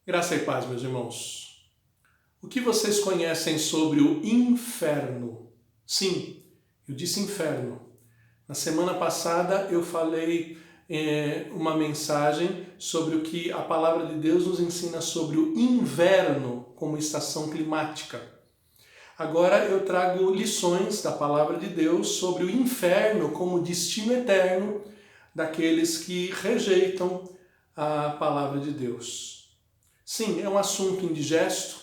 Graça e paz, meus irmãos. O que vocês conhecem sobre o inferno? Sim, eu disse inferno. Na semana passada eu falei uma mensagem sobre o que a palavra de Deus nos ensina sobre o inverno como estação climática. Agora eu trago lições da palavra de Deus sobre o inferno como destino eterno daqueles que rejeitam a palavra de Deus. Sim, é um assunto indigesto.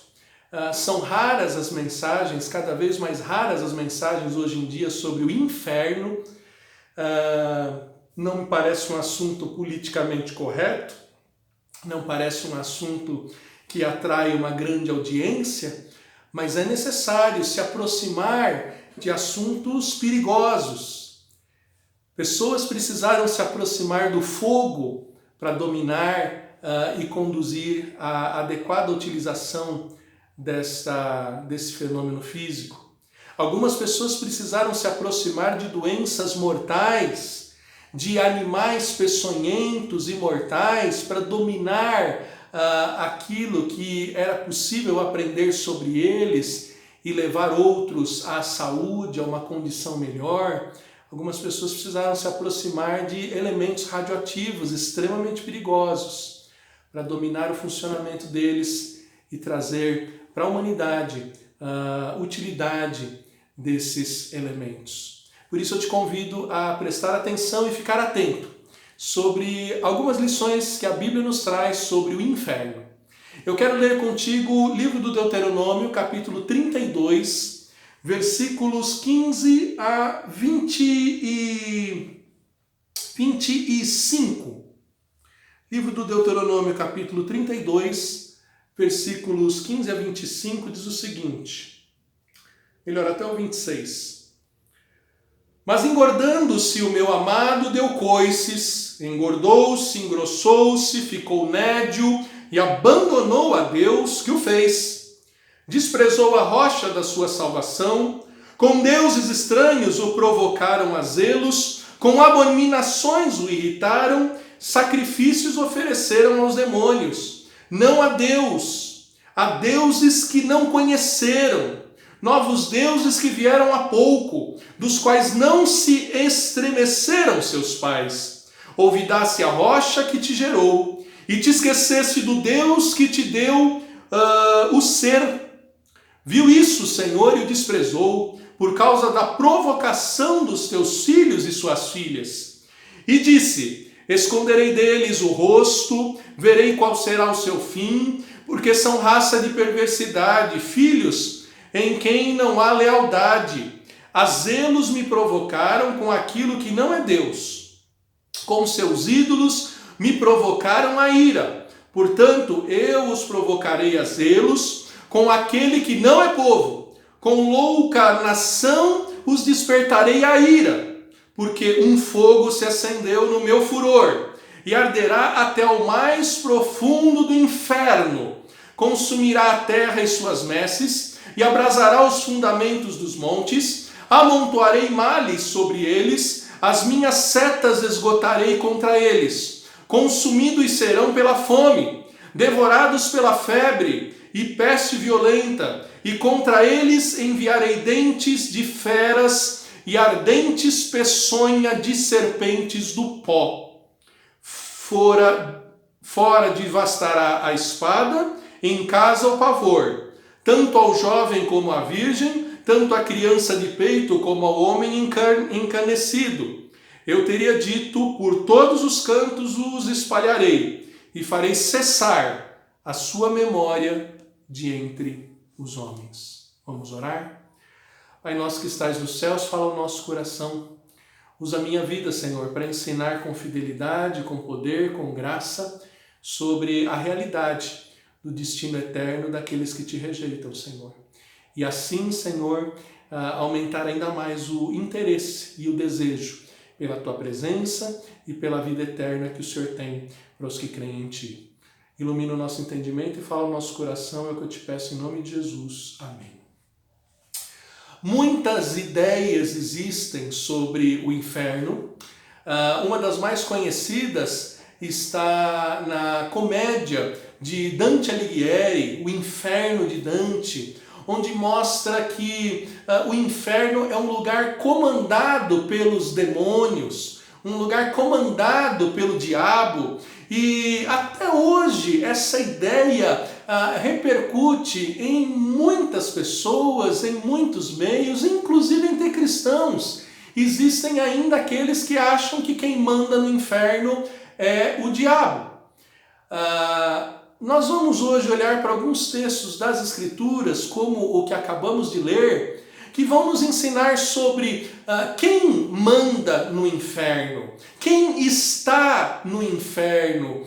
São raras as mensagens, cada vez mais raras as mensagens hoje em dia sobre o inferno. Não me parece um assunto politicamente correto, não parece um assunto que atrai uma grande audiência, mas é necessário se aproximar de assuntos perigosos. Pessoas precisaram se aproximar do fogo para dominar e conduzir a adequada utilização desse fenômeno físico. Algumas pessoas precisaram se aproximar de doenças mortais, de animais peçonhentos e mortais para dominar aquilo que era possível aprender sobre eles e levar outros à saúde, a uma condição melhor. Algumas pessoas precisaram se aproximar de elementos radioativos extremamente perigosos para dominar o funcionamento deles e trazer para a humanidade a utilidade desses elementos. Por isso eu te convido a prestar atenção e ficar atento sobre algumas lições que a Bíblia nos traz sobre o inferno. Eu quero ler contigo o livro do Deuteronômio, capítulo 32, versículos 15 a 25. Livro do Deuteronômio, capítulo 32, versículos 15 a 25, diz o seguinte, melhor, até o 26. Mas engordando-se o meu amado deu coices, engordou-se, engrossou-se, ficou nédio e abandonou a Deus que o fez. Desprezou a rocha da sua salvação, com deuses estranhos o provocaram a zelos, com abominações o irritaram, sacrifícios ofereceram aos demônios, não a Deus, a deuses que não conheceram, novos deuses que vieram há pouco, dos quais não se estremeceram seus pais. Olvidasse a rocha que te gerou, e te esquecesse do Deus que te deu o ser. Viu isso, Senhor, e o desprezou, por causa da provocação dos teus filhos e suas filhas. E disse, esconderei deles o rosto, verei qual será o seu fim, porque são raça de perversidade, filhos em quem não há lealdade. A zelos me provocaram com aquilo que não é Deus. Com seus ídolos me provocaram a ira. Portanto, eu os provocarei a zelos com aquele que não é povo. Com louca nação os despertarei a ira. Porque um fogo se acendeu no meu furor, e arderá até o mais profundo do inferno. Consumirá a terra e suas messes, e abrasará os fundamentos dos montes. Amontoarei males sobre eles, as minhas setas esgotarei contra eles. Consumidos serão pela fome, devorados pela febre e peste violenta, e contra eles enviarei dentes de feras, e ardentes peçonha de serpentes do pó. Fora devastará a espada, em casa o pavor, tanto ao jovem como à virgem, tanto à criança de peito como ao homem encanecido. Eu teria dito, por todos os cantos os espalharei, e farei cessar a sua memória de entre os homens. Vamos orar? Pai nosso que estais nos céus, fala o nosso coração. Usa a minha vida, Senhor, para ensinar com fidelidade, com poder, com graça, sobre a realidade do destino eterno daqueles que te rejeitam, Senhor. E assim, Senhor, aumentar ainda mais o interesse e o desejo pela Tua presença e pela vida eterna que o Senhor tem para os que creem em Ti. Ilumina o nosso entendimento e fala o nosso coração, é o que eu te peço em nome de Jesus. Amém. Muitas ideias existem sobre o inferno. Uma das mais conhecidas está na comédia de Dante Alighieri, O Inferno de Dante, onde mostra que o inferno é um lugar comandado pelos demônios, um lugar comandado pelo diabo. E até hoje essa ideia repercute em muitas pessoas, em muitos meios, inclusive entre cristãos. Existem ainda aqueles que acham que quem manda no inferno é o diabo. Nós vamos hoje olhar para alguns textos das Escrituras, como o que acabamos de ler, que vão nos ensinar sobre quem manda no inferno, quem está no inferno,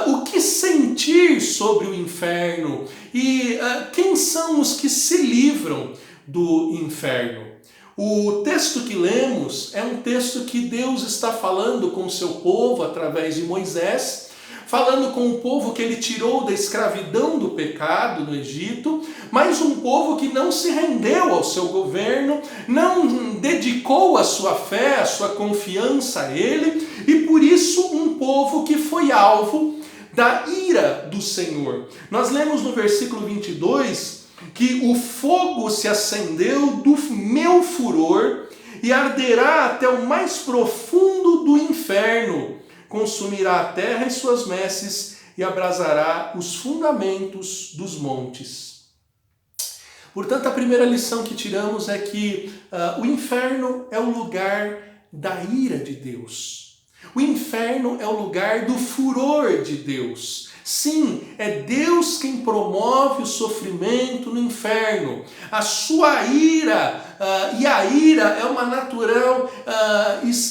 o que sentir sobre o inferno e quem são os que se livram do inferno. O texto que lemos é um texto que Deus está falando com o seu povo através de Moisés, falando com o povo que ele tirou da escravidão do pecado no Egito, mas um povo que não se rendeu ao seu governo, não dedicou a sua fé, a sua confiança a ele, e por isso um povo que foi alvo da ira do Senhor. Nós lemos no versículo 22 que o fogo se acendeu do meu furor e arderá até o mais profundo do inferno, consumirá a terra e suas messes e abrasará os fundamentos dos montes. Portanto, a primeira lição que tiramos é que o inferno é o lugar da ira de Deus. O inferno é o lugar do furor de Deus. Sim, é Deus quem promove o sofrimento no inferno. A sua ira, e a ira é uma natural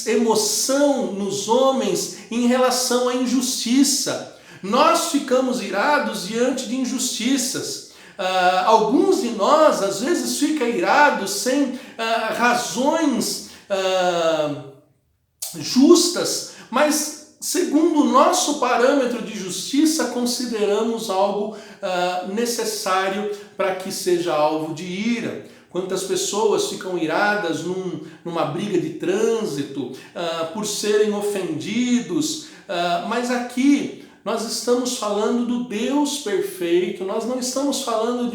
emoção nos homens em relação à injustiça. Nós ficamos irados diante de injustiças. Alguns de nós, às vezes, ficam irados sem razões justas, mas segundo o nosso parâmetro de justiça, consideramos algo necessário para que seja alvo de ira. Quantas pessoas ficam iradas numa briga de trânsito por serem ofendidos, mas aqui nós estamos falando do Deus perfeito, nós não estamos falando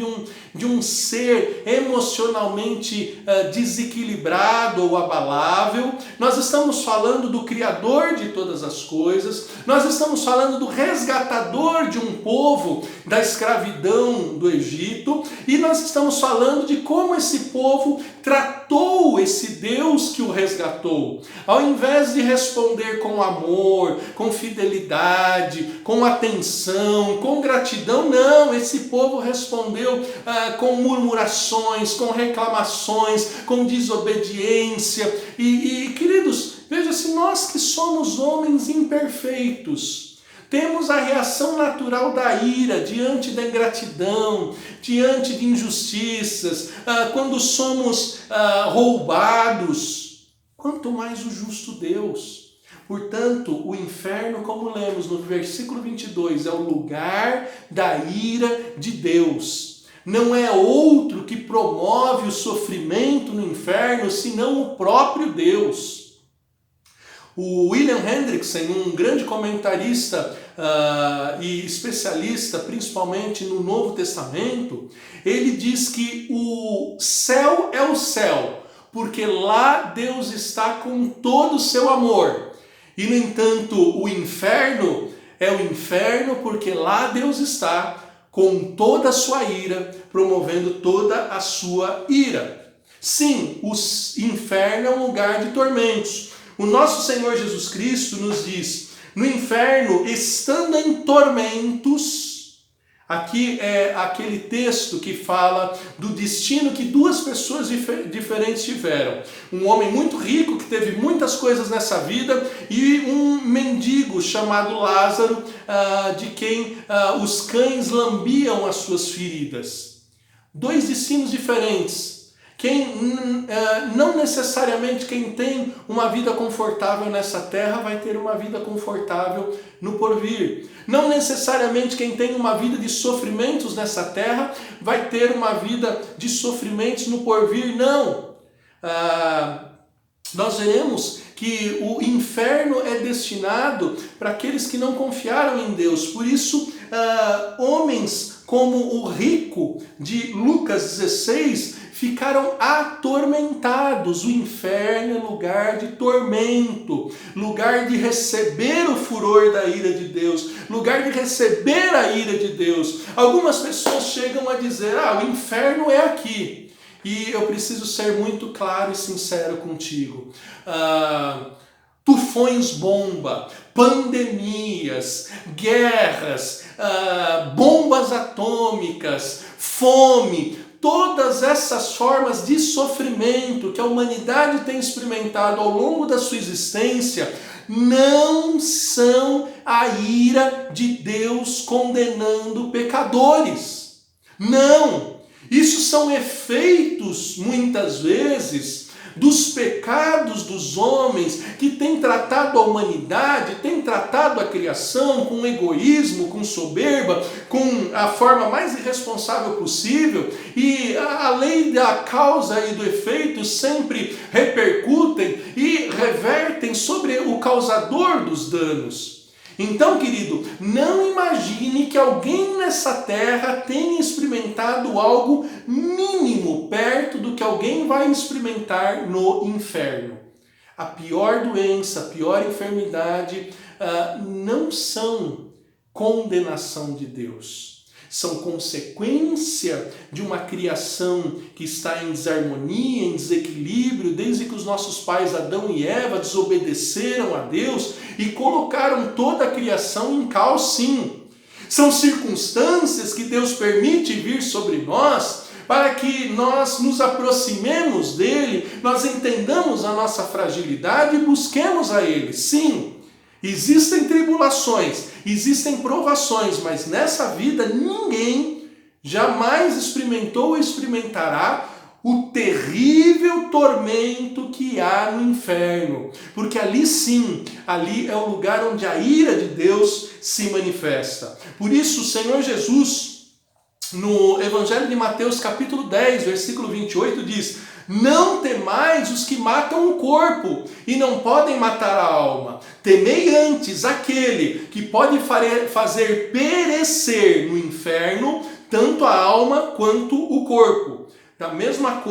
de um ser emocionalmente desequilibrado ou abalável, nós estamos falando do Criador de todas as coisas, nós estamos falando do resgatador de um povo da escravidão do Egito, e nós estamos falando de como esse povo tratou esse Deus que o resgatou. Ao invés de responder com amor, com fidelidade, com atenção, com gratidão, não, esse povo respondeu com murmurações, com reclamações, com desobediência. E queridos, veja, se nós que somos homens imperfeitos, temos a reação natural da ira diante da ingratidão, diante de injustiças, quando somos roubados, quanto mais o justo Deus. Portanto, o inferno, como lemos no versículo 22, é o lugar da ira de Deus. Não é outro que promove o sofrimento no inferno, senão o próprio Deus. O William Hendrickson, um grande comentarista e especialista, principalmente no Novo Testamento, ele diz que o céu é o céu, porque lá Deus está com todo o seu amor. E, no entanto, o inferno é o inferno porque lá Deus está com toda a sua ira, promovendo toda a sua ira. Sim, o inferno é um lugar de tormentos. O nosso Senhor Jesus Cristo nos diz, no inferno, estando em tormentos. Aqui é aquele texto que fala do destino que duas pessoas diferentes tiveram. Um homem muito rico que teve muitas coisas nessa vida e um mendigo chamado Lázaro, de quem os cães lambiam as suas feridas. Dois destinos diferentes. Não necessariamente quem tem uma vida confortável nessa terra vai ter uma vida confortável no porvir. Não necessariamente quem tem uma vida de sofrimentos nessa terra vai ter uma vida de sofrimentos no porvir, não. Nós veremos que o inferno é destinado para aqueles que não confiaram em Deus. Por isso, homens como o rico de Lucas 16 ficaram atormentados. O inferno é lugar de tormento, lugar de receber o furor da ira de Deus, lugar de receber a ira de Deus. Algumas pessoas chegam a dizer, o inferno é aqui. E eu preciso ser muito claro e sincero contigo. Tufões bomba, pandemias, guerras, bombas atômicas, fome, todas essas formas de sofrimento que a humanidade tem experimentado ao longo da sua existência não são a ira de Deus condenando pecadores. Não! Isso são efeitos, muitas vezes, dos pecados dos homens que têm tratado a humanidade, têm tratado a criação com egoísmo, com soberba, com a forma mais irresponsável possível, e a lei da causa e do efeito sempre repercutem e revertem sobre o causador dos danos. Então, querido, não imagine que alguém nessa terra tenha experimentado algo mínimo perto do que alguém vai experimentar no inferno. A pior doença, a pior enfermidade não são condenação de Deus. São consequência de uma criação que está em desarmonia, em desequilíbrio, desde que os nossos pais Adão e Eva desobedeceram a Deus e colocaram toda a criação em caos, sim. São circunstâncias que Deus permite vir sobre nós para que nós nos aproximemos dele, nós entendamos a nossa fragilidade e busquemos a ele, sim. Existem tribulações, existem provações, mas nessa vida ninguém jamais experimentou ou experimentará o terrível tormento que há no inferno. Porque ali sim, ali é o lugar onde a ira de Deus se manifesta. Por isso o Senhor Jesus, no Evangelho de Mateus capítulo 10, versículo 28, diz: não temais os que matam o corpo e não podem matar a alma. Temei antes aquele que pode fazer perecer no inferno tanto a alma quanto o corpo. Da mesma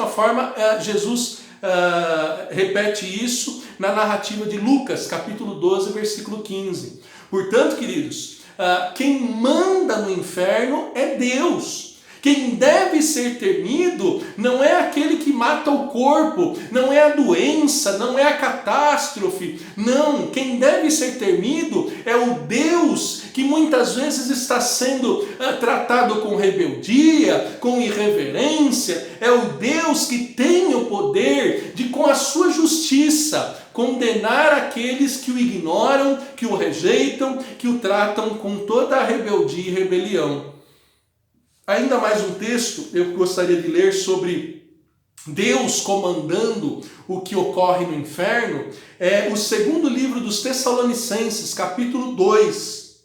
forma, Jesus repete isso na narrativa de Lucas, capítulo 12, versículo 15. Portanto, queridos, quem manda no inferno é Deus. Quem deve ser temido não é aquele que mata o corpo, não é a doença, não é a catástrofe. Não, quem deve ser temido é o Deus que muitas vezes está sendo tratado com rebeldia, com irreverência. É o Deus que tem o poder de, com a sua justiça, condenar aqueles que o ignoram, que o rejeitam, que o tratam com toda a rebeldia e rebelião. Ainda mais um texto eu gostaria de ler sobre Deus comandando o que ocorre no inferno. É o segundo livro dos Tessalonicenses, capítulo 2.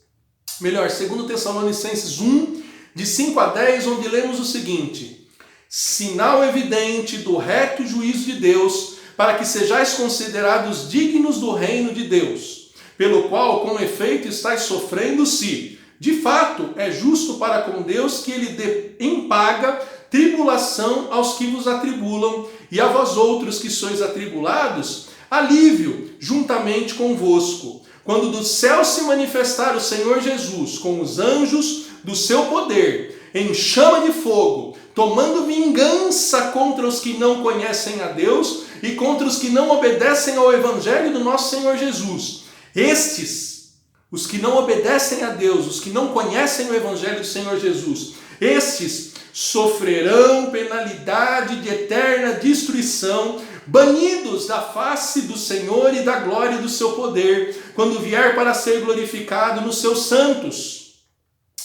Melhor, 2 Tessalonicenses 1, de 5 a 10, onde lemos o seguinte: sinal evidente do reto juízo de Deus, para que sejais considerados dignos do reino de Deus, pelo qual, com efeito, estáis sofrendo se de fato é justo para com Deus que ele dê em paga tribulação aos que vos atribulam, e a vós outros que sois atribulados, alívio juntamente convosco, quando do céu se manifestar o Senhor Jesus com os anjos do seu poder, em chama de fogo, tomando vingança contra os que não conhecem a Deus e contra os que não obedecem ao evangelho do nosso Senhor Jesus. Estes, os que não obedecem a Deus, os que não conhecem o evangelho do Senhor Jesus, estes sofrerão penalidade de eterna destruição, banidos da face do Senhor e da glória do seu poder, quando vier para ser glorificado nos seus santos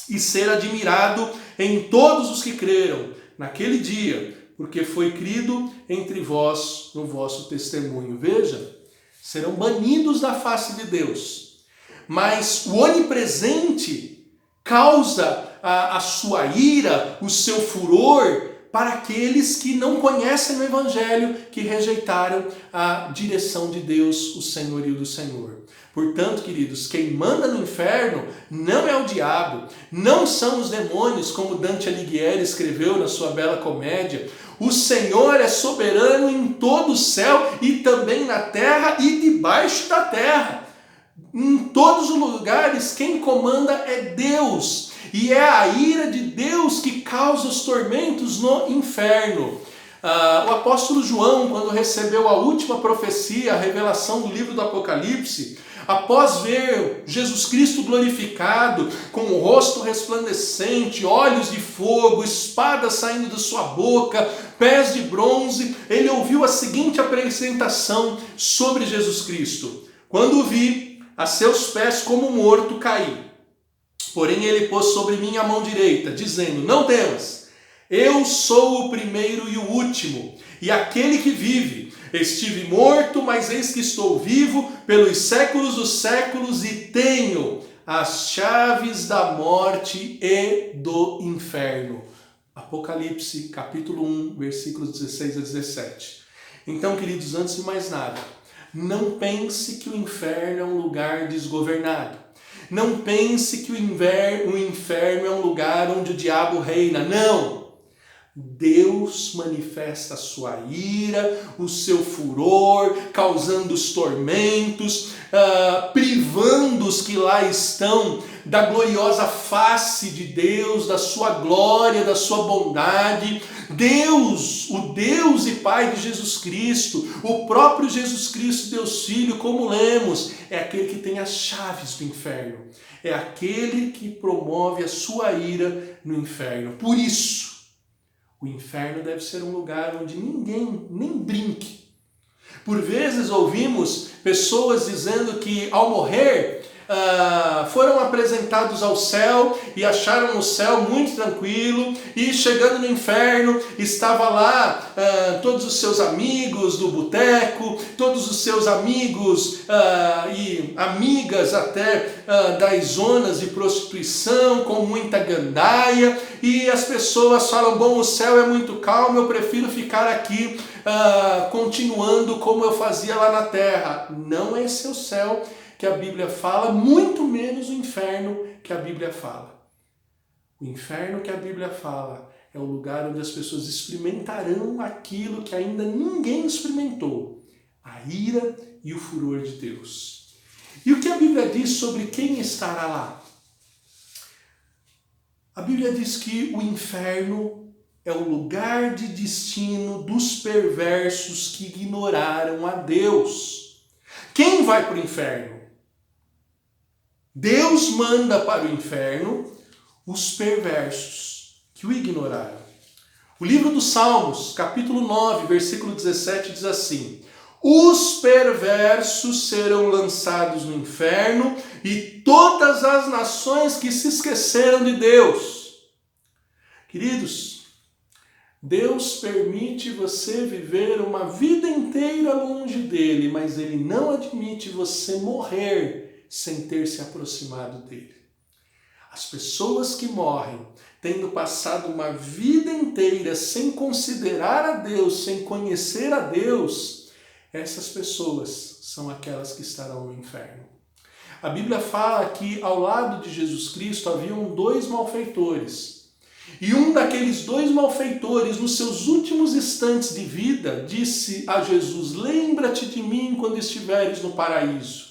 e ser admirado em todos os que creram naquele dia, porque foi crido entre vós no vosso testemunho. Veja, serão banidos da face de Deus. Mas o onipresente causa a sua ira, o seu furor, para aqueles que não conhecem o Evangelho, que rejeitaram a direção de Deus, o senhorio do Senhor. Portanto, queridos, quem manda no inferno não é o diabo, não são os demônios, como Dante Alighieri escreveu na sua bela comédia. O Senhor é soberano em todo o céu e também na terra e debaixo da terra. Em todos os lugares, quem comanda é Deus. E é a ira de Deus que causa os tormentos no inferno. O apóstolo João, quando recebeu a última profecia, a revelação do livro do Apocalipse, após ver Jesus Cristo glorificado, com o rosto resplandecente, olhos de fogo, espada saindo da sua boca, pés de bronze, ele ouviu a seguinte apresentação sobre Jesus Cristo: quando o vi, a seus pés como morto caí. Porém ele pôs sobre mim a mão direita, dizendo: não temas, eu sou o primeiro e o último, e aquele que vive. Estive morto, mas eis que estou vivo pelos séculos dos séculos e tenho as chaves da morte e do inferno. Apocalipse, capítulo 1, versículos 16 a 17. Então, queridos, antes de mais nada, não pense que o inferno é um lugar desgovernado. Não pense que o inferno é um lugar onde o diabo reina. Não! Deus manifesta a sua ira, o seu furor, causando os tormentos, privando os que lá estão da gloriosa face de Deus, da sua glória, da sua bondade. Deus, o Deus e Pai de Jesus Cristo, o próprio Jesus Cristo, Deus Filho, como lemos, é aquele que tem as chaves do inferno. É aquele que promove a sua ira no inferno. Por isso, o inferno deve ser um lugar onde ninguém nem brinque. Por vezes ouvimos pessoas dizendo que ao morrer foram apresentados ao céu e acharam o céu muito tranquilo, e chegando no inferno estava lá todos os seus amigos do boteco, todos os seus amigos e amigas até das zonas de prostituição, com muita gandaia, e as pessoas falam: bom, o céu é muito calmo, eu prefiro ficar aqui continuando como eu fazia lá na terra. Não é esse o céu que a Bíblia fala, muito menos o inferno que a Bíblia fala. O inferno que a Bíblia fala é o lugar onde as pessoas experimentarão aquilo que ainda ninguém experimentou: a ira e o furor de Deus. E o que a Bíblia diz sobre quem estará lá? A Bíblia diz que o inferno é o lugar de destino dos perversos que ignoraram a Deus. Quem vai para o inferno? Deus manda para o inferno os perversos que o ignoraram. O livro dos Salmos, capítulo 9, versículo 17, diz assim: os perversos serão lançados no inferno e todas as nações que se esqueceram de Deus. Queridos, Deus permite você viver uma vida inteira longe dele, mas ele não admite você morrer sem ter se aproximado dele. As pessoas que morrem tendo passado uma vida inteira sem considerar a Deus, sem conhecer a Deus, essas pessoas são aquelas que estarão no inferno. A Bíblia fala que ao lado de Jesus Cristo haviam 2 malfeitores. E um daqueles 2 malfeitores, nos seus últimos instantes de vida, disse a Jesus: lembra-te de mim quando estiveres no paraíso.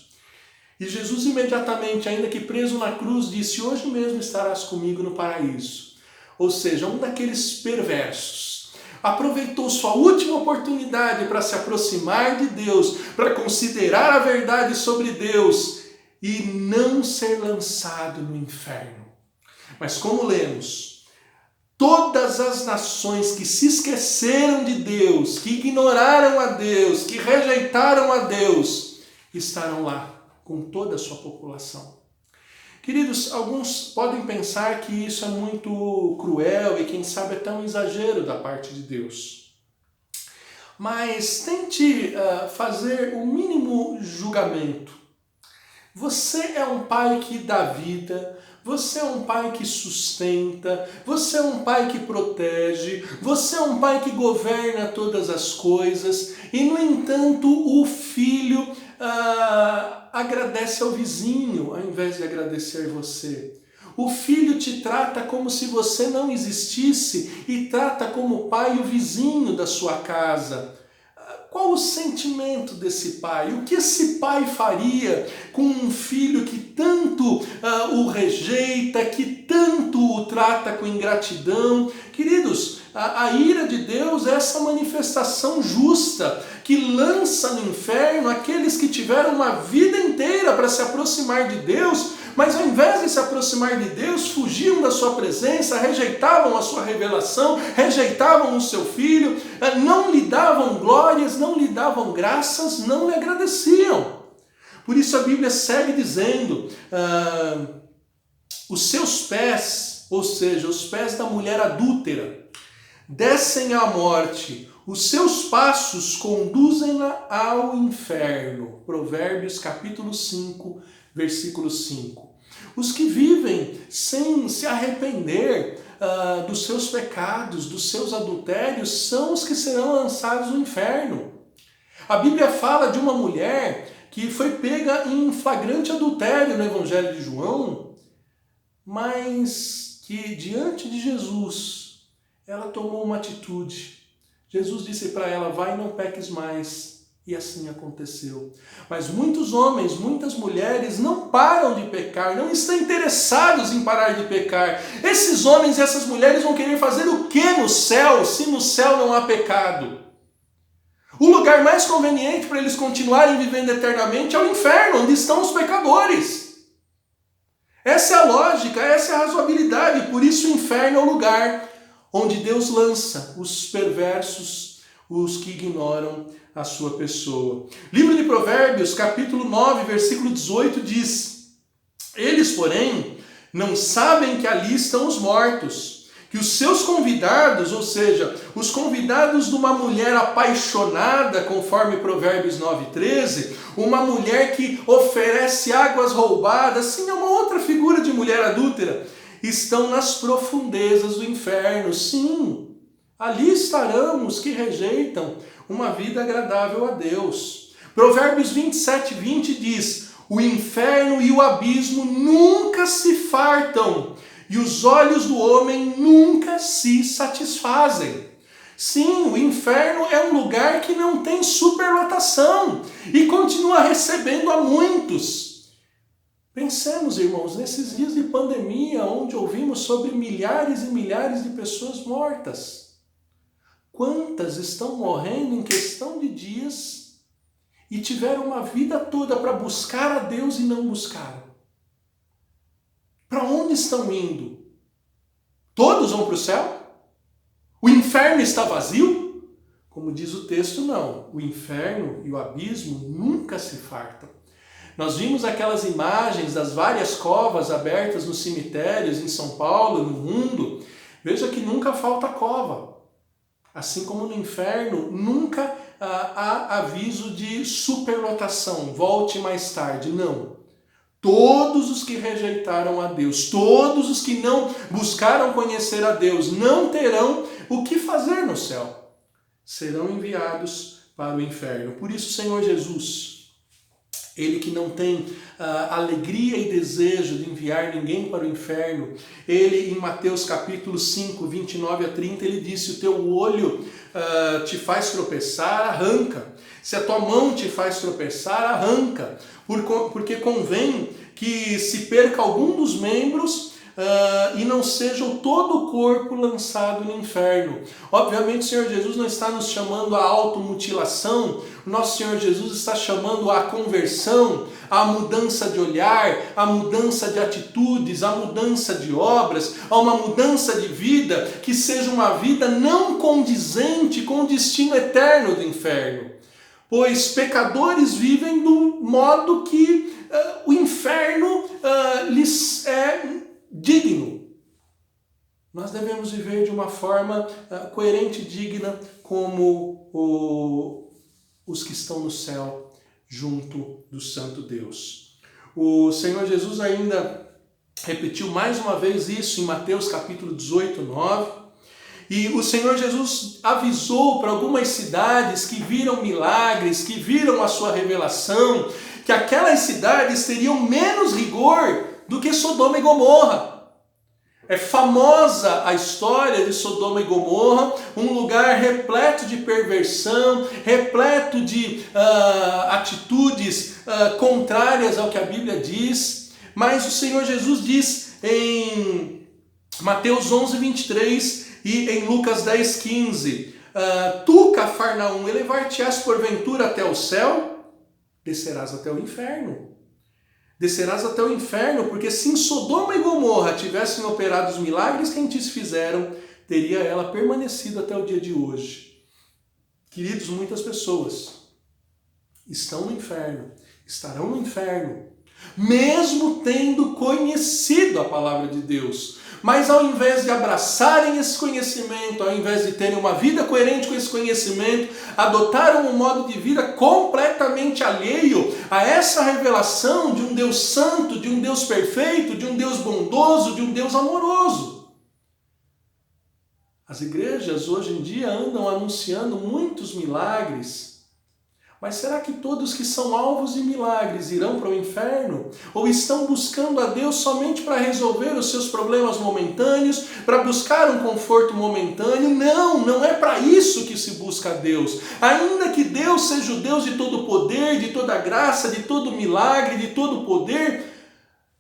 E Jesus imediatamente, ainda que preso na cruz, disse: hoje mesmo estarás comigo no paraíso. Ou seja, um daqueles perversos aproveitou sua última oportunidade para se aproximar de Deus, para considerar a verdade sobre Deus e não ser lançado no inferno. Mas como lemos, todas as nações que se esqueceram de Deus, que ignoraram a Deus, que rejeitaram a Deus, estarão lá com toda a sua população. Queridos, alguns podem pensar que isso é muito cruel e quem sabe até um exagero da parte de Deus. Mas tente fazer o mínimo julgamento. Você é um pai que dá vida, você é um pai que sustenta, você é um pai que protege, você é um pai que governa todas as coisas e, no entanto, o filho agradece ao vizinho ao invés de agradecer você. O filho te trata como se você não existisse e trata como pai o vizinho da sua casa. Qual o sentimento desse pai? O que esse pai faria com um filho que tanto o rejeita, que tanto o trata com ingratidão? Queridos, a ira de Deus é essa manifestação justa que lança no inferno aqueles que tiveram uma vida inteira para se aproximar de Deus, mas ao invés de se aproximar de Deus, fugiam da sua presença, rejeitavam a sua revelação, rejeitavam o seu filho, não lhe davam glórias, não lhe davam graças, não lhe agradeciam. Por isso a Bíblia segue dizendo, os seus pés, ou seja, os pés da mulher adúltera, descem à morte, os seus passos conduzem-na ao inferno. Provérbios capítulo 5, versículo 5. Os que vivem sem se arrepender dos seus pecados, dos seus adultérios, são os que serão lançados no inferno. A Bíblia fala de uma mulher que foi pega em flagrante adultério no Evangelho de João, mas que diante de Jesus ela tomou uma atitude. Jesus disse para ela, vai e não peques mais. E assim aconteceu. Mas muitos homens, muitas mulheres não param de pecar, não estão interessados em parar de pecar. Esses homens e essas mulheres vão querer fazer o que no céu, se no céu não há pecado? O lugar mais conveniente para eles continuarem vivendo eternamente é o inferno, onde estão os pecadores. Essa é a lógica, essa é a razoabilidade. Por isso o inferno é o lugar onde Deus lança os perversos, os que ignoram a sua pessoa. Livro de Provérbios, capítulo 9, versículo 18 diz: eles, porém, não sabem que ali estão os mortos, que os seus convidados, ou seja, os convidados de uma mulher apaixonada, conforme Provérbios 9:13, uma mulher que oferece águas roubadas, sim, é uma outra figura de mulher adúltera, estão nas profundezas do inferno. Sim, ali estarão os que rejeitam uma vida agradável a Deus. Provérbios 27:20 diz: o inferno e o abismo nunca se fartam, e os olhos do homem nunca se satisfazem. Sim, o inferno é um lugar que não tem superlotação e continua recebendo a muitos. Pensemos, irmãos, nesses dias de pandemia, onde ouvimos sobre milhares e milhares de pessoas mortas. Quantas estão morrendo em questão de dias e tiveram uma vida toda para buscar a Deus e não buscaram? Para onde estão indo? Todos vão para o céu? O inferno está vazio? Como diz o texto, não. O inferno e o abismo nunca se fartam. Nós vimos aquelas imagens das várias covas abertas nos cemitérios em São Paulo, no mundo. Veja que nunca falta cova. Assim como no inferno, nunca há aviso de superlotação, volte mais tarde. Não. Todos os que rejeitaram a Deus, todos os que não buscaram conhecer a Deus, não terão o que fazer no céu. Serão enviados para o inferno. Por isso, Senhor Jesus, Ele que não tem alegria e desejo de enviar ninguém para o inferno, Ele em Mateus capítulo 5, 29 a 30, Ele disse, o teu olho te faz tropeçar, arranca. Se a tua mão te faz tropeçar, arranca. Porque convém que se perca algum dos membros e não seja todo o corpo lançado no inferno. Obviamente o Senhor Jesus não está nos chamando à automutilação, o nosso Senhor Jesus está chamando à conversão, à mudança de olhar, à mudança de atitudes, à mudança de obras, a uma mudança de vida que seja uma vida não condizente com o destino eterno do inferno. Pois pecadores vivem do modo que o inferno lhes é digno. Nós devemos viver de uma forma coerente e digna como os que estão no céu junto do Santo Deus. O Senhor Jesus ainda repetiu mais uma vez isso em Mateus capítulo 18, 9. E o Senhor Jesus avisou para algumas cidades que viram milagres, que viram a sua revelação, que aquelas cidades teriam menos rigor do que Sodoma e Gomorra. É famosa a história de Sodoma e Gomorra, um lugar repleto de perversão, repleto de atitudes contrárias ao que a Bíblia diz. Mas o Senhor Jesus diz em Mateus 11, 23 e em Lucas 10, 15: Tu, Cafarnaum, elevar-te-ás porventura até o céu? Descerás até o inferno. Descerás até o inferno, porque se em Sodoma e Gomorra tivessem operado os milagres que em ti se fizeram, teria ela permanecido até o dia de hoje. Queridos, muitas pessoas estão no inferno, estarão no inferno, mesmo tendo conhecido a palavra de Deus. Mas ao invés de abraçarem esse conhecimento, ao invés de terem uma vida coerente com esse conhecimento, adotaram um modo de vida completamente alheio a essa revelação de um Deus santo, de um Deus perfeito, de um Deus bondoso, de um Deus amoroso. As igrejas hoje em dia andam anunciando muitos milagres. Mas será que todos que são alvos de milagres irão para o inferno? Ou estão buscando a Deus somente para resolver os seus problemas momentâneos, para buscar um conforto momentâneo? Não, não é para isso que se busca a Deus. Ainda que Deus seja o Deus de todo poder, de toda graça, de todo milagre, de todo poder,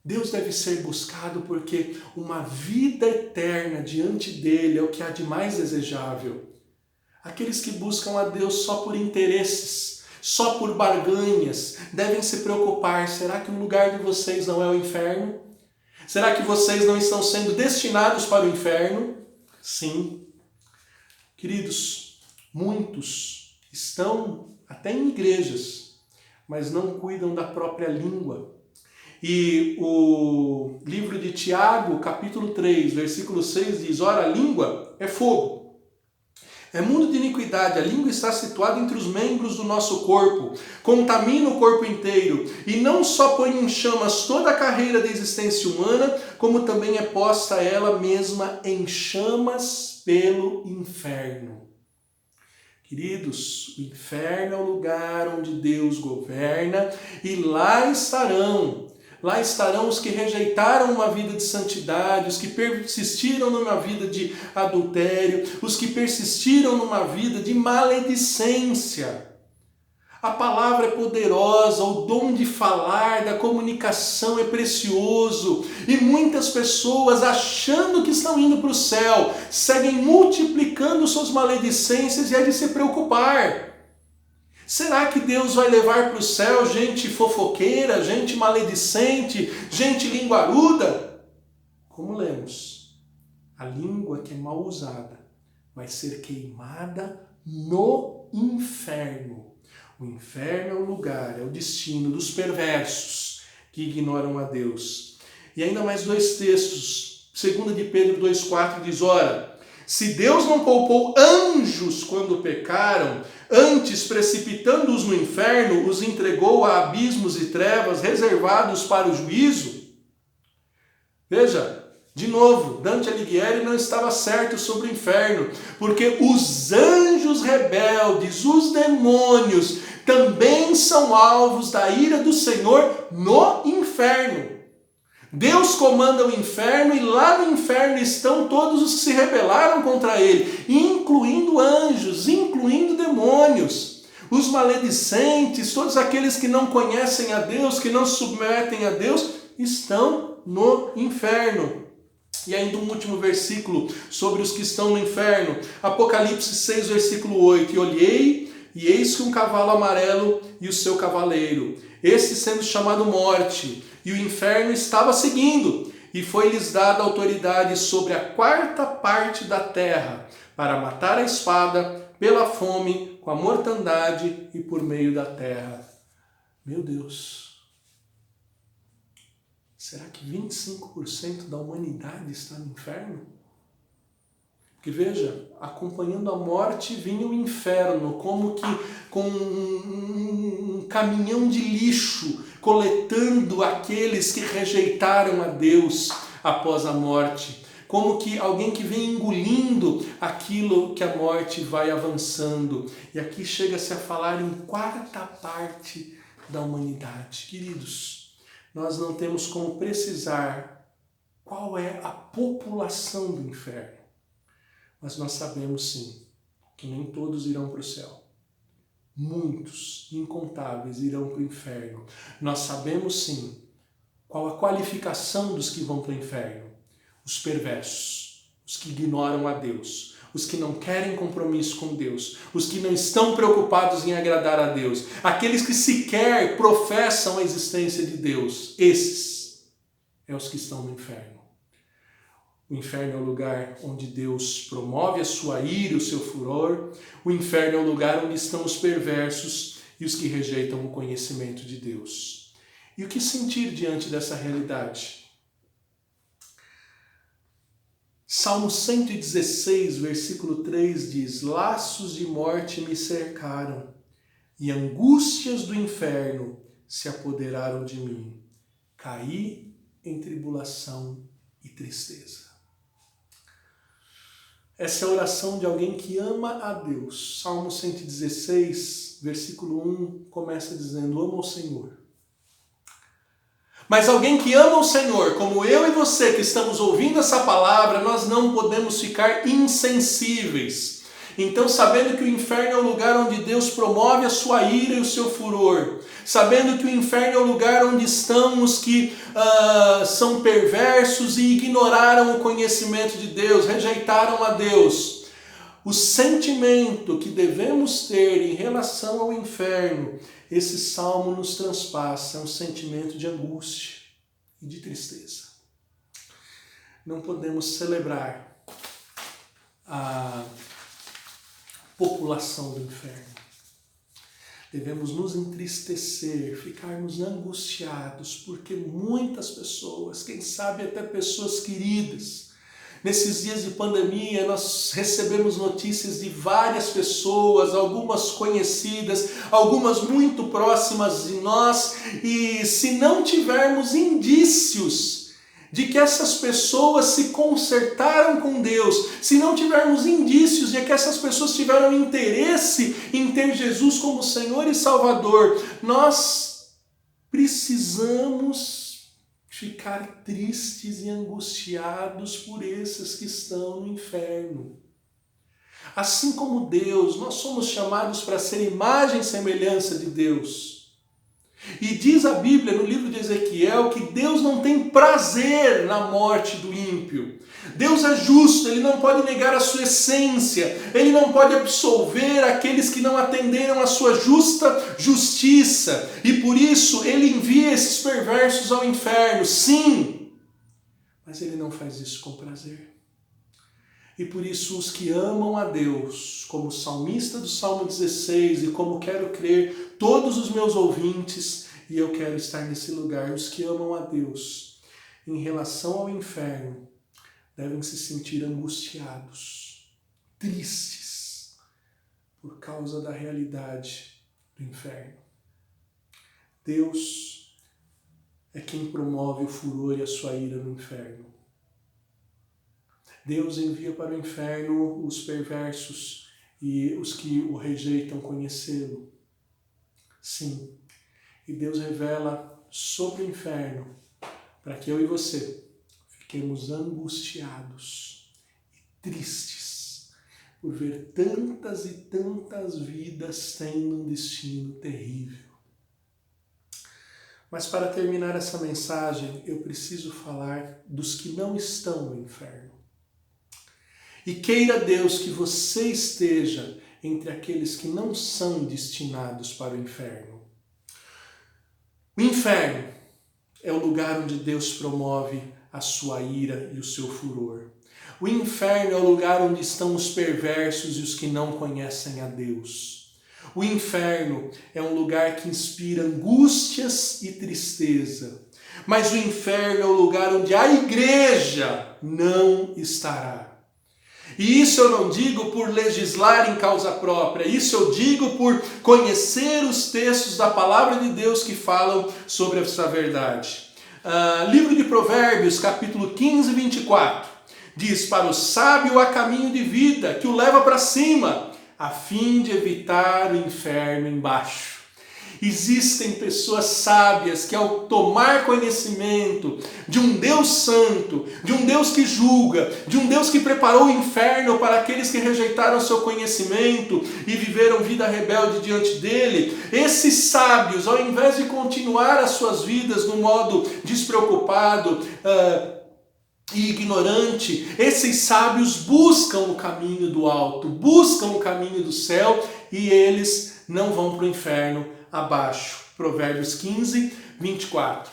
Deus deve ser buscado porque uma vida eterna diante dele é o que há de mais desejável. Aqueles que buscam a Deus só por interesses, só por barganhas, devem se preocupar: será que o lugar de vocês não é o inferno? Será que vocês não estão sendo destinados para o inferno? Sim. Queridos, muitos estão até em igrejas, mas não cuidam da própria língua. E o livro de Tiago, capítulo 3, versículo 6 diz: ora, a língua é fogo. É mundo de iniquidade, a língua está situada entre os membros do nosso corpo, contamina o corpo inteiro, e não só põe em chamas toda a carreira da existência humana, como também é posta ela mesma em chamas pelo inferno. Queridos, o inferno é o lugar onde Deus governa, e lá estarão os que rejeitaram uma vida de santidade, os que persistiram numa vida de adultério, os que persistiram numa vida de maledicência. A palavra é poderosa, o dom de falar, da comunicação é precioso. E muitas pessoas, achando que estão indo para o céu, seguem multiplicando suas maledicências e é de se preocupar. Será que Deus vai levar para o céu gente fofoqueira, gente maledicente, gente linguaruda? Como lemos, a língua que é mal usada vai ser queimada no inferno. O inferno é o lugar, é o destino dos perversos que ignoram a Deus. E ainda mais dois textos. 2 de Pedro 2,4 diz: ora, se Deus não poupou anjos quando pecaram, antes, precipitando-os no inferno, os entregou a abismos e trevas reservados para o juízo. Veja, de novo, Dante Alighieri não estava certo sobre o inferno, porque os anjos rebeldes, os demônios, também são alvos da ira do Senhor no inferno. Deus comanda o inferno e lá no inferno estão todos os que se rebelaram contra ele, incluindo anjos, incluindo demônios. Os maledicentes, todos aqueles que não conhecem a Deus, que não se submetem a Deus, estão no inferno. E ainda um último versículo sobre os que estão no inferno. Apocalipse 6, versículo 8. E olhei, e eis que um cavalo amarelo e o seu cavaleiro, este sendo chamado Morte, e o inferno estava seguindo, e foi-lhes dada autoridade sobre a quarta parte da terra, para matar a espada, pela fome, com a mortandade e por meio da terra. Meu Deus! Será que 25% da humanidade está no inferno? Porque veja, acompanhando a morte vinha o inferno, como que com um caminhão de lixo, coletando aqueles que rejeitaram a Deus após a morte. Como que alguém que vem engolindo aquilo que a morte vai avançando. E aqui chega-se a falar em quarta parte da humanidade. Queridos, nós não temos como precisar qual é a população do inferno. Mas nós sabemos sim que nem todos irão para o céu. Muitos, incontáveis, irão para o inferno. Nós sabemos sim qual a qualificação dos que vão para o inferno. Os perversos, os que ignoram a Deus, os que não querem compromisso com Deus, os que não estão preocupados em agradar a Deus, aqueles que sequer professam a existência de Deus. Esses são os que estão no inferno. O inferno é o lugar onde Deus promove a sua ira e o seu furor. O inferno é o lugar onde estão os perversos e os que rejeitam o conhecimento de Deus. E o que sentir diante dessa realidade? Salmo 116, versículo 3 diz: laços de morte me cercaram e angústias do inferno se apoderaram de mim. Caí em tribulação e tristeza. Essa é a oração de alguém que ama a Deus. Salmo 116, versículo 1, começa dizendo: amo ao Senhor. Mas alguém que ama o Senhor, como eu e você que estamos ouvindo essa palavra, nós não podemos ficar insensíveis. Então, sabendo que o inferno é o lugar onde Deus promove a sua ira e o seu furor, sabendo que o inferno é o lugar onde estão os que são perversos e ignoraram o conhecimento de Deus, rejeitaram a Deus, o sentimento que devemos ter em relação ao inferno, esse salmo nos transpassa um sentimento de angústia e de tristeza. Não podemos celebrar a população do inferno. Devemos nos entristecer, ficarmos angustiados, porque muitas pessoas, quem sabe até pessoas queridas, nesses dias de pandemia, nós recebemos notícias de várias pessoas, algumas conhecidas, algumas muito próximas de nós, e se não tivermos indícios de que essas pessoas se consertaram com Deus, se não tivermos indícios de que essas pessoas tiveram interesse em ter Jesus como Senhor e Salvador, nós precisamos ficar tristes e angustiados por esses que estão no inferno. Assim como Deus, nós somos chamados para ser imagem e semelhança de Deus. E diz a Bíblia no livro de Ezequiel que Deus não tem prazer na morte do ímpio. Deus é justo, Ele não pode negar a sua essência, Ele não pode absolver aqueles que não atenderam a sua justa justiça. E por isso Ele envia esses perversos ao inferno, sim, mas Ele não faz isso com prazer. E por isso os que amam a Deus, como o salmista do Salmo 16, e como quero crer todos os meus ouvintes, e eu quero estar nesse lugar, os que amam a Deus, em relação ao inferno, devem se sentir angustiados, tristes, por causa da realidade do inferno. Deus é quem promove o furor e a sua ira no inferno. Deus envia para o inferno os perversos e os que o rejeitam conhecê-lo. Sim, e Deus revela sobre o inferno para que eu e você fiquemos angustiados e tristes por ver tantas e tantas vidas tendo um destino terrível. Mas para terminar essa mensagem, eu preciso falar dos que não estão no inferno. E queira Deus que você esteja entre aqueles que não são destinados para o inferno. O inferno é o lugar onde Deus promove a sua ira e o seu furor. O inferno é o lugar onde estão os perversos e os que não conhecem a Deus. O inferno é um lugar que inspira angústias e tristeza. Mas o inferno é o lugar onde a igreja não estará. E isso eu não digo por legislar em causa própria, isso eu digo por conhecer os textos da palavra de Deus que falam sobre essa verdade. Livro de Provérbios, capítulo 15, 24, diz: para o sábio há caminho de vida, que o leva para cima, a fim de evitar o inferno embaixo. Existem pessoas sábias que, ao tomar conhecimento de um Deus santo, de um Deus que julga, de um Deus que preparou o inferno para aqueles que rejeitaram seu conhecimento e viveram vida rebelde diante dele, esses sábios, ao invés de continuar as suas vidas no modo despreocupado e ignorante, esses sábios buscam o caminho do alto, buscam o caminho do céu, e eles não vão para o inferno abaixo. Provérbios 15, 24.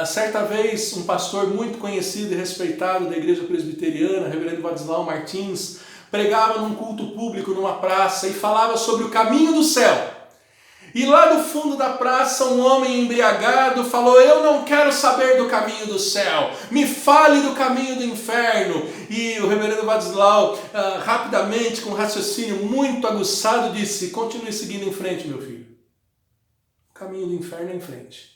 Certa vez, um pastor muito conhecido e respeitado da igreja presbiteriana, reverendo Vadislau Martins, pregava num culto público numa praça e falava sobre o caminho do céu. E lá do fundo da praça, um homem embriagado falou: eu não quero saber do caminho do céu, me fale do caminho do inferno. E o reverendo Vadislau, rapidamente, com um raciocínio muito aguçado, disse: continue seguindo em frente, meu filho. O caminho do inferno é em frente.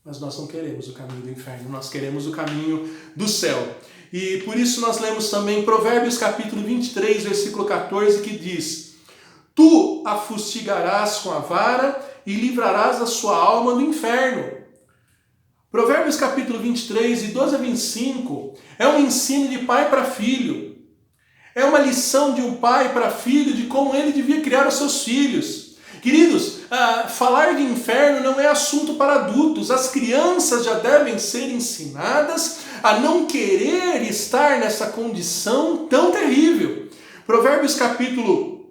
Mas nós não queremos o caminho do inferno, nós queremos o caminho do céu. E por isso nós lemos também Provérbios capítulo 23, versículo 14, que diz: tu a fustigarás com a vara e livrarás a sua alma do inferno. Provérbios capítulo 23, de 12 a 25, é um ensino de pai para filho. É uma lição de um pai para filho de como ele devia criar os seus filhos. Queridos, falar de inferno não é assunto para adultos. As crianças já devem ser ensinadas a não querer estar nessa condição tão terrível. Provérbios capítulo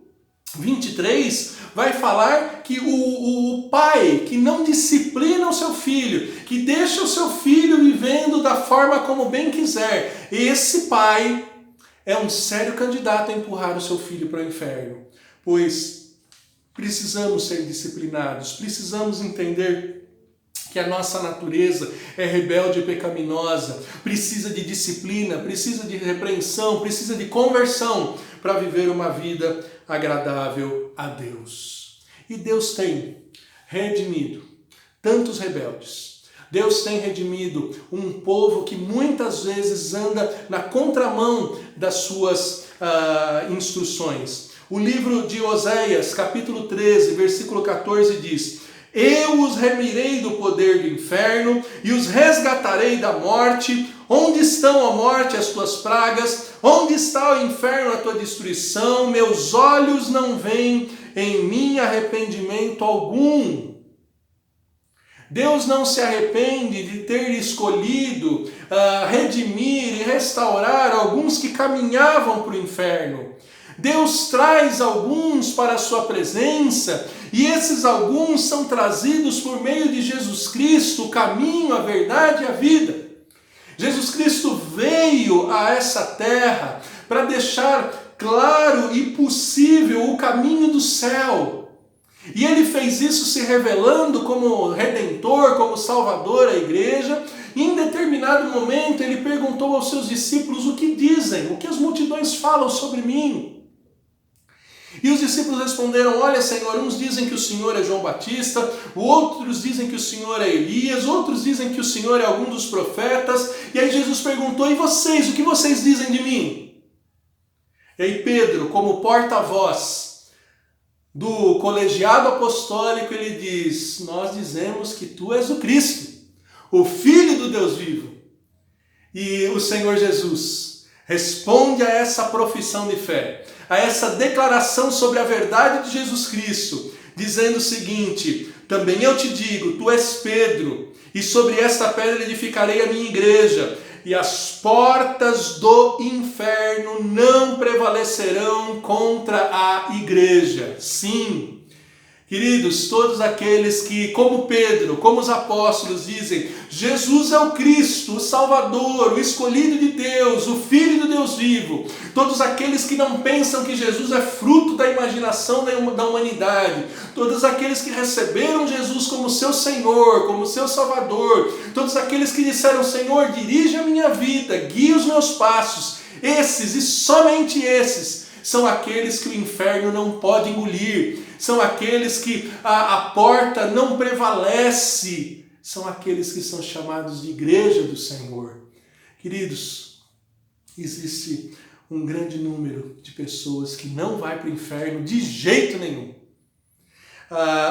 23 vai falar que o pai que não disciplina o seu filho, que deixa o seu filho vivendo da forma como bem quiser, esse pai é um sério candidato a empurrar o seu filho para o inferno. Pois precisamos ser disciplinados, precisamos entender que a nossa natureza é rebelde e pecaminosa, precisa de disciplina, precisa de repreensão, precisa de conversão para viver uma vida agradável a Deus. E Deus tem redimido tantos rebeldes. Deus tem redimido um povo que muitas vezes anda na contramão das suas instruções. O livro de Oséias, capítulo 13, versículo 14 diz: eu os remirei do poder do inferno e os resgatarei da morte. Onde estão, ó morte, as tuas pragas? Onde está o inferno, a tua destruição? Meus olhos não veem em mim arrependimento algum. Deus não se arrepende de ter escolhido redimir e restaurar alguns que caminhavam para o inferno. Deus traz alguns para a sua presença, e esses alguns são trazidos por meio de Jesus Cristo, o caminho, a verdade e a vida. Jesus Cristo veio a essa terra para deixar claro e possível o caminho do céu. E ele fez isso se revelando como Redentor, como Salvador à igreja. E em determinado momento ele perguntou aos seus discípulos: o que dizem? O que as multidões falam sobre mim? E os discípulos responderam: olha, Senhor, uns dizem que o Senhor é João Batista, outros dizem que o Senhor é Elias, outros dizem que o Senhor é algum dos profetas. E aí Jesus perguntou: e vocês, o que vocês dizem de mim? E aí Pedro, como porta-voz do colegiado apostólico, ele diz: nós dizemos que tu és o Cristo, o Filho do Deus vivo. E o Senhor Jesus responde a essa profissão de fé, a essa declaração sobre a verdade de Jesus Cristo, dizendo o seguinte: também eu te digo, tu és Pedro, e sobre esta pedra edificarei a minha igreja, e as portas do inferno não prevalecerão contra a igreja. Sim, queridos, todos aqueles que, como Pedro, como os apóstolos, dizem: Jesus é o Cristo, o Salvador, o escolhido de Deus, o Filho do Deus vivo. Todos aqueles que não pensam que Jesus é fruto da imaginação da humanidade. Todos aqueles que receberam Jesus como seu Senhor, como seu Salvador. Todos aqueles que disseram: Senhor, dirige a minha vida, guia os meus passos. Esses e somente esses são aqueles que o inferno não pode engolir, são aqueles que a porta não prevalece, são aqueles que são chamados de igreja do Senhor. Queridos, existe um grande número de pessoas que não vai para o inferno de jeito nenhum.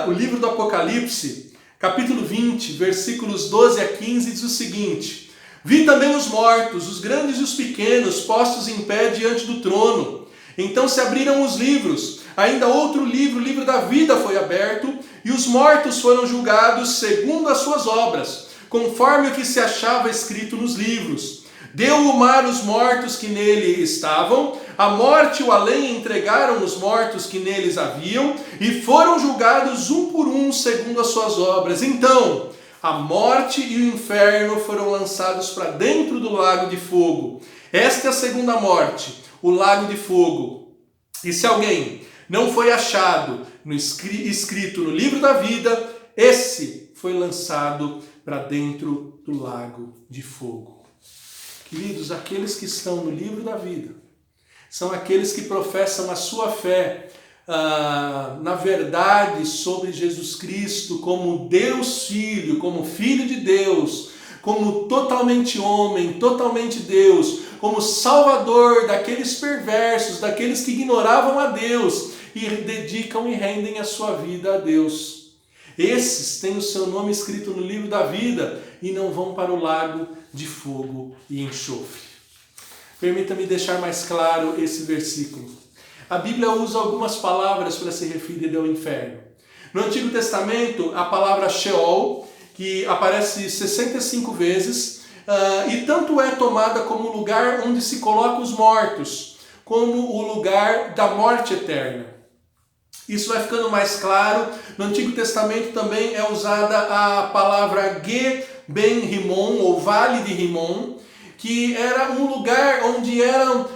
O livro do Apocalipse, capítulo 20, versículos 12 a 15, diz o seguinte: vi também os mortos, os grandes e os pequenos, postos em pé diante do trono. Então se abriram os livros, ainda outro livro, o livro da vida, foi aberto, e os mortos foram julgados segundo as suas obras, conforme o que se achava escrito nos livros. Deu o mar os mortos que nele estavam, a morte e o além entregaram os mortos que neles haviam, e foram julgados um por um segundo as suas obras. Então a morte e o inferno foram lançados para dentro do lago de fogo. Esta é a segunda morte, o lago de fogo. E se alguém não foi achado escrito no livro da vida, esse foi lançado para dentro do lago de fogo. Queridos, aqueles que estão no livro da vida são aqueles que professam a sua fé na verdade sobre Jesus Cristo como Deus Filho, como Filho de Deus, como totalmente homem, totalmente Deus, como Salvador daqueles perversos, daqueles que ignoravam a Deus e dedicam e rendem a sua vida a Deus. Esses têm o seu nome escrito no livro da vida e não vão para o lago de fogo e enxofre. Permita-me deixar mais claro esse versículo. A Bíblia usa algumas palavras para se referir ao inferno. No Antigo Testamento, a palavra Sheol, que aparece 65 vezes, e tanto é tomada como o lugar onde se coloca os mortos, como o lugar da morte eterna. Isso vai ficando mais claro. No Antigo Testamento também é usada a palavra Ge Ben Rimon, ou Vale de Rimon, que era um lugar onde eram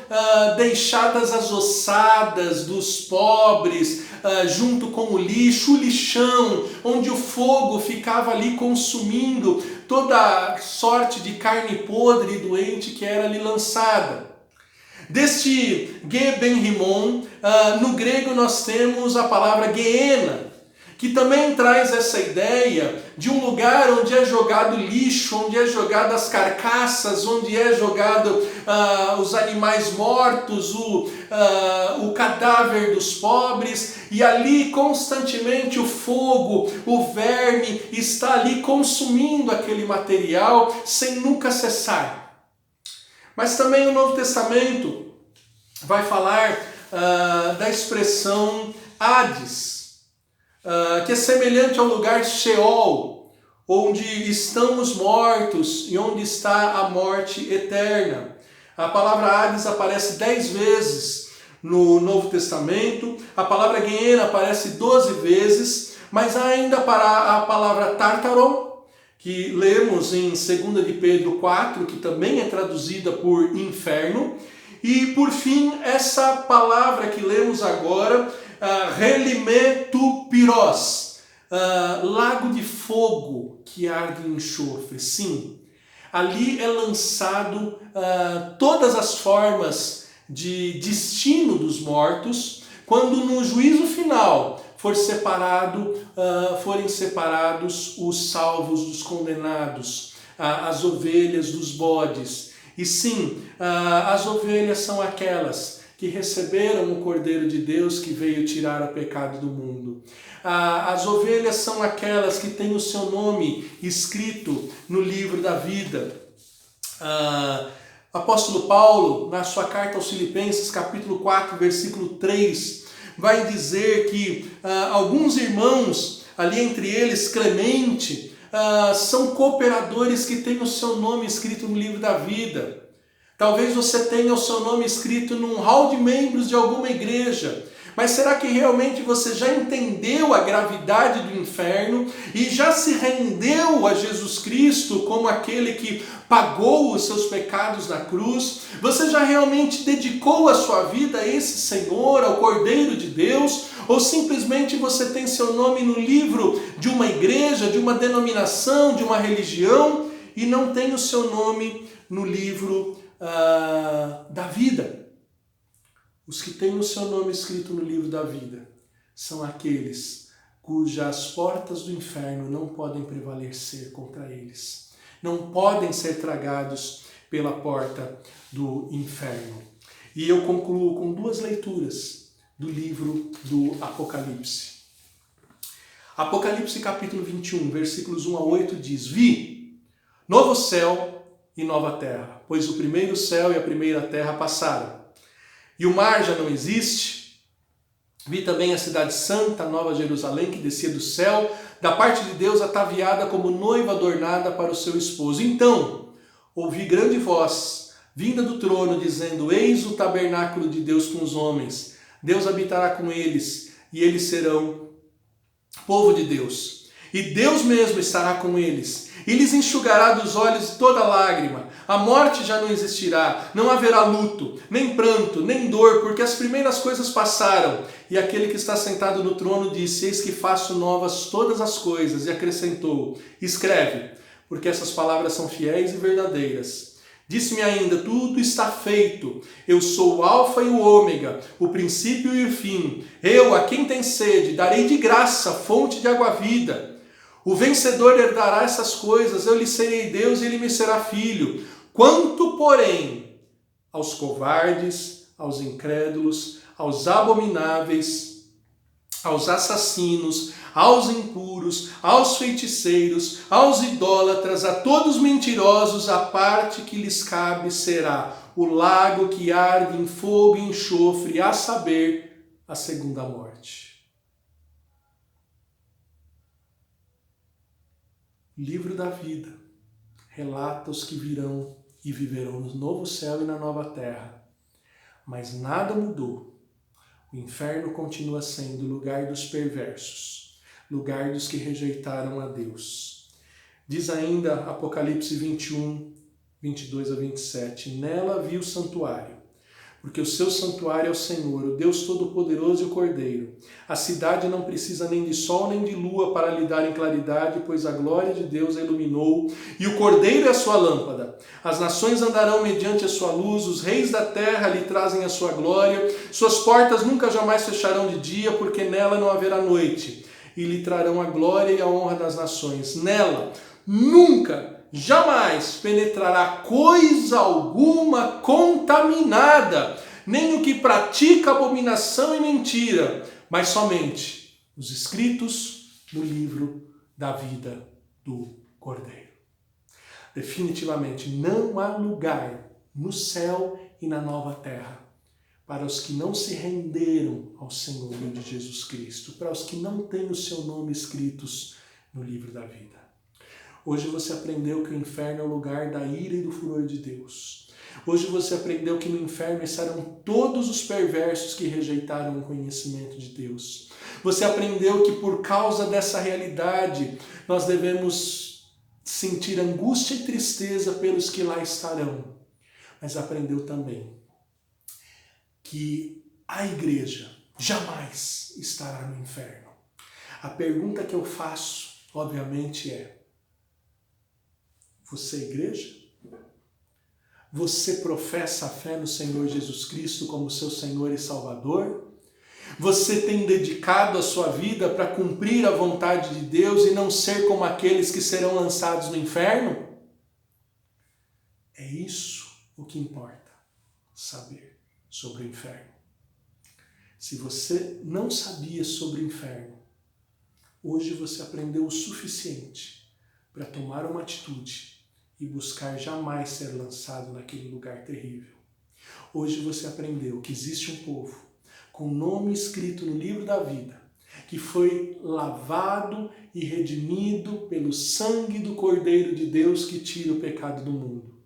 deixadas as ossadas dos pobres, junto com o lixo, o lixão, onde o fogo ficava ali consumindo toda sorte de carne podre e doente que era ali lançada. Deste Ge Ben Rimon, no grego nós temos a palavra Geena, que também traz essa ideia de um lugar onde é jogado lixo, onde é jogado as carcaças, onde é jogado os animais mortos, o cadáver dos pobres, e ali constantemente o fogo, o verme está ali consumindo aquele material sem nunca cessar. Mas também o Novo Testamento vai falar da expressão Hades, que é semelhante ao lugar Sheol, onde estão os mortos e onde está a morte eterna. A palavra Hades aparece 10 vezes no Novo Testamento, a palavra Geena aparece 12 vezes, mas há ainda para a palavra Tártaro, que lemos em 2 de Pedro 4, que também é traduzida por inferno. E por fim, essa palavra que lemos agora, Relimetupiros, lago de fogo que arde em enxofre. Sim, ali é lançado todas as formas de destino dos mortos, quando no juízo final forem separados os salvos dos condenados, as ovelhas dos bodes. E sim, as ovelhas são aquelas que receberam o Cordeiro de Deus que veio tirar o pecado do mundo. As ovelhas são aquelas que têm o seu nome escrito no livro da vida. Apóstolo Paulo, na sua carta aos Filipenses, capítulo 4, versículo 3, vai dizer que alguns irmãos, ali entre eles Clemente, são cooperadores que têm o seu nome escrito no livro da vida. Talvez você tenha o seu nome escrito num hall de membros de alguma igreja, mas será que realmente você já entendeu a gravidade do inferno e já se rendeu a Jesus Cristo como aquele que pagou os seus pecados na cruz? Você já realmente dedicou a sua vida a esse Senhor, ao Cordeiro de Deus? Ou simplesmente você tem seu nome no livro de uma igreja, de uma denominação, de uma religião, e não tem o seu nome no livro da vida. Os que têm o seu nome escrito no livro da vida são aqueles cujas portas do inferno não podem prevalecer contra eles. Não podem ser tragados pela porta do inferno. E eu concluo com 2 leituras do livro do Apocalipse. Apocalipse capítulo 21, versículos 1 a 8 diz: Vi novo céu e nova terra, pois o primeiro céu e a primeira terra passaram, e o mar já não existe. Vi também a cidade santa, a Nova Jerusalém, que descia do céu, da parte de Deus, ataviada como noiva adornada para o seu esposo. Então ouvi grande voz, vinda do trono, dizendo: Eis o tabernáculo de Deus com os homens. Deus habitará com eles, e eles serão povo de Deus. E Deus mesmo estará com eles, e lhes enxugará dos olhos toda lágrima. A morte já não existirá, não haverá luto, nem pranto, nem dor, porque as primeiras coisas passaram. E aquele que está sentado no trono disse: Eis que faço novas todas as coisas. E acrescentou: Escreve, porque essas palavras são fiéis e verdadeiras. Disse-me ainda: Tudo está feito. Eu sou o Alfa e o Ômega, o princípio e o fim. Eu, a quem tem sede, darei de graça fonte de água vida. O vencedor herdará essas coisas, eu lhe serei Deus e ele me será filho. Quanto, porém, aos covardes, aos incrédulos, aos abomináveis, aos assassinos, aos impuros, aos feiticeiros, aos idólatras, a todos mentirosos, a parte que lhes cabe será o lago que arde em fogo e enxofre, a saber, a segunda morte. Livro da vida relata os que virão e viverão no novo céu e na nova terra. Mas nada mudou. O inferno continua sendo o lugar dos perversos, lugar dos que rejeitaram a Deus. Diz ainda Apocalipse 21, 22 a 27, Nela vi o santuário, porque o seu santuário é o Senhor, o Deus Todo-Poderoso e o Cordeiro. A cidade não precisa nem de sol nem de lua para lhe darem claridade, pois a glória de Deus a iluminou, e o Cordeiro é a sua lâmpada. As nações andarão mediante a sua luz, os reis da terra lhe trazem a sua glória, suas portas nunca jamais fecharão de dia, porque nela não haverá noite, e lhe trarão a glória e a honra das nações. Nela nunca, jamais penetrará coisa alguma contaminada, nem o que pratica abominação e mentira, mas somente os escritos no livro da vida do Cordeiro. Definitivamente não há lugar no céu e na nova terra para os que não se renderam ao Senhor de Jesus Cristo, para os que não têm o seu nome escritos no livro da vida. Hoje você aprendeu que o inferno é o lugar da ira e do furor de Deus. Hoje você aprendeu que no inferno estarão todos os perversos que rejeitaram o conhecimento de Deus. Você aprendeu que por causa dessa realidade nós devemos sentir angústia e tristeza pelos que lá estarão. Mas aprendeu também que a igreja jamais estará no inferno. A pergunta que eu faço, obviamente, é: você é igreja? Você professa a fé no Senhor Jesus Cristo como seu Senhor e Salvador? Você tem dedicado a sua vida para cumprir a vontade de Deus e não ser como aqueles que serão lançados no inferno? É isso o que importa saber sobre o inferno. Se você não sabia sobre o inferno, hoje você aprendeu o suficiente para tomar uma atitude e buscar jamais ser lançado naquele lugar terrível. Hoje você aprendeu que existe um povo com nome escrito no livro da vida, que foi lavado e redimido pelo sangue do Cordeiro de Deus que tira o pecado do mundo.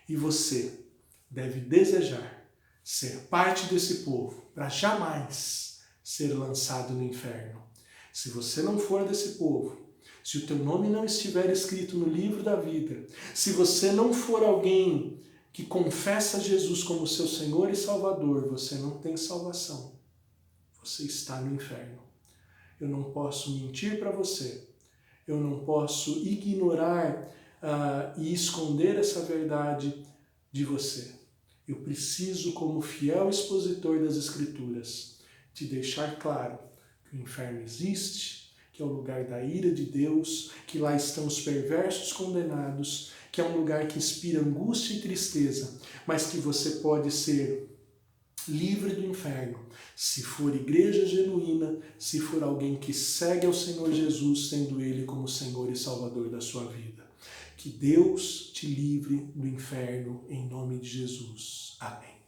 E você deve desejar ser parte desse povo para jamais ser lançado no inferno. Se você não for desse povo, se o teu nome não estiver escrito no livro da vida, se você não for alguém que confessa Jesus como seu Senhor e Salvador, você não tem salvação. Você está no inferno. Eu não posso mentir para você. Eu não posso ignorar e esconder essa verdade de você. Eu preciso, como fiel expositor das Escrituras, te deixar claro que o inferno existe, que é o lugar da ira de Deus, que lá estão os perversos condenados, que é um lugar que inspira angústia e tristeza, mas que você pode ser livre do inferno, se for igreja genuína, se for alguém que segue ao Senhor Jesus, tendo Ele como Senhor e Salvador da sua vida. Que Deus te livre do inferno, em nome de Jesus. Amém.